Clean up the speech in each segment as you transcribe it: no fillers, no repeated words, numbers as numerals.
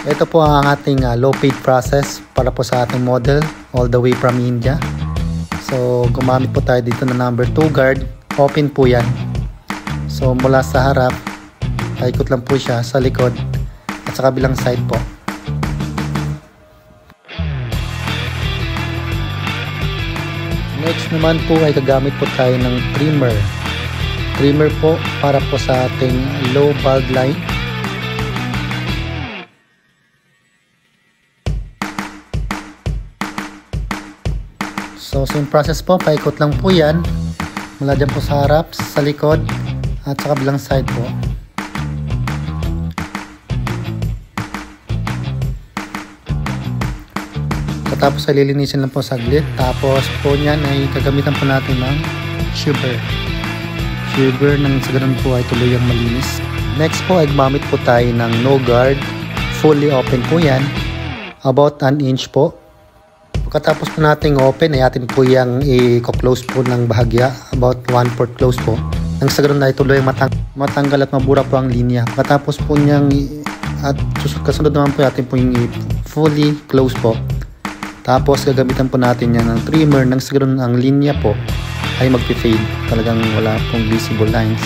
Ito po ang ating low fade process para po sa ating model all the way from India. So gumamit po tayo dito na number 2 guard. Open po yan. So mula sa harap, paikot lang po siya sa likod at sa kabilang side po. Next naman po ay gagamit po tayo ng trimmer. Trimmer po para po sa ating low bulb line. So same process po, paikot lang po yan mula dyan po sa harap, sa likod at sa kabilang side po. Tapos ay lilinisin lang po saglit. Tapos po niyan ay gagamitan po natin ng shiver nang sa ganun po ay tuluyang malinis. Next po ay gumamit po tayo ng no guard. Fully open po yan. About 1 inch po. Pagkatapos po natin open ay atin po yung i-close po ng bahagya. About 1/4 close po. Nang sa ganun ay tuluyang matanggal at mabura po ang linya. Pagkatapos po niyang at kasunod naman po atin po yung fully close po. Tapos gagamitan po natin yan ng trimmer nang sa ganun ang linya po ay magpi-fade. Talagang wala pong visible lines.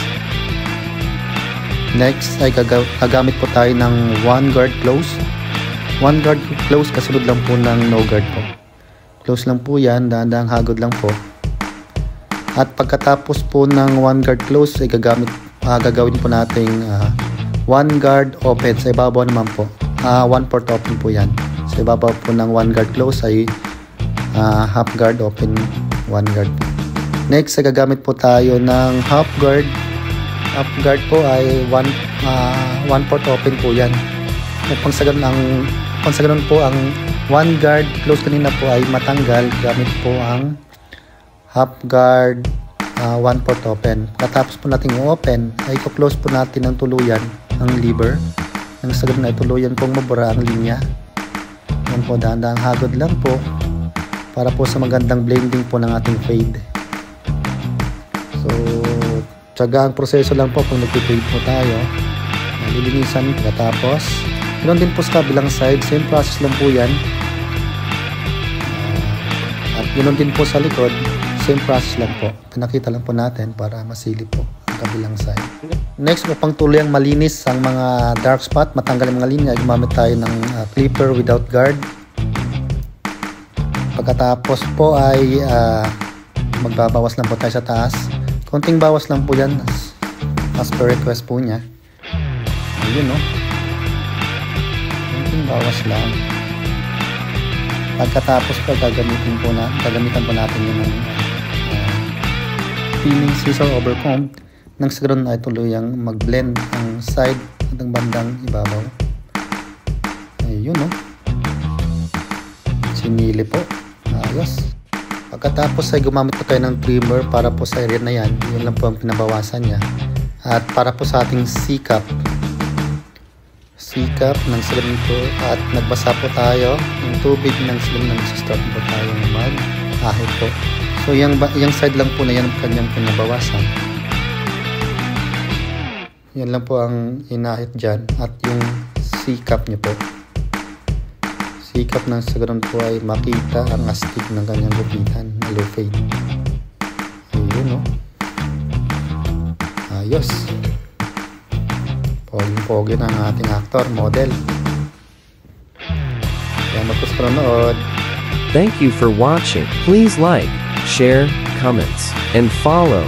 Next ay gagamit po tayo ng 1 guard close. 1 guard close kasunod lang po ng no guard po. Close lang po yan, dahan-dahang hagod lang po. At pagkatapos po ng 1 guard close ay gagawin po nating 1 guard open sa ibabaw naman po. 1/4 open po yan. Sa ibabaw po ng 1 guard close ay half guard open 1 guard. Next ay gagamit po tayo ng half guard. Half guard po ay 1/4 open po yan. Kung sa ganun po ang 1 guard close kanina po ay matanggal, gamit po ang half guard 1/4 open. Katapos po natin i-open ay i-close po natin ng tuluyan ang lever. Nang sa ganun ay tuluyan pong mabura ang linya. Yan po, dahan-dahang hagod lang po para po sa magandang blending po ng ating fade. So tiyaga ang proseso lang po kung nagpi-fade po tayo. Lilinisan pagkatapos. Ganoon din po sa kabilang side, same process lang po yan. At ganoon din po sa likod, same process lang po. Pinakita lang po natin para masilip po ang kabilang side. Next, upang tuluyang malinis ang mga dark spot, matanggal ang mga linya, gumamit tayo ng clipper without guard. Pagkatapos po ay magbabawas lang po tayo sa taas. Konting bawas lang po yan as per request po niya. Ayun, no? Konting bawas lang. Pagkatapos po gagamitan po natin yun ng peeling scissor over comb. Nang sa ganoon ay tuluyang mag-blend ang side at ang bandang ibabaw. Ayun, no? Sinili po. Ayos. Pagkatapos ay gumamit po tayo ng trimmer para po sa area na yan. Yun lang po ang pinabawasan niya. At para po sa ating C-cup. C-cup ng salamin po. At nagbasa po tayo ng tubig ng salamin. Nagsistart po tayo mag-ahit po. So yung side lang po na yan ang kanyang pinabawasan. Yan lang po ang inahit dyan. At yung C-cup niya po. C-cup na sa ganun po ay makita ang astig ng kanyang gupitan na low fade. Ayun, no? Ayos. Pogi na ang ating actor, model. Salamat po sa panonood. Thank you for watching. Please like, share, comments, and follow.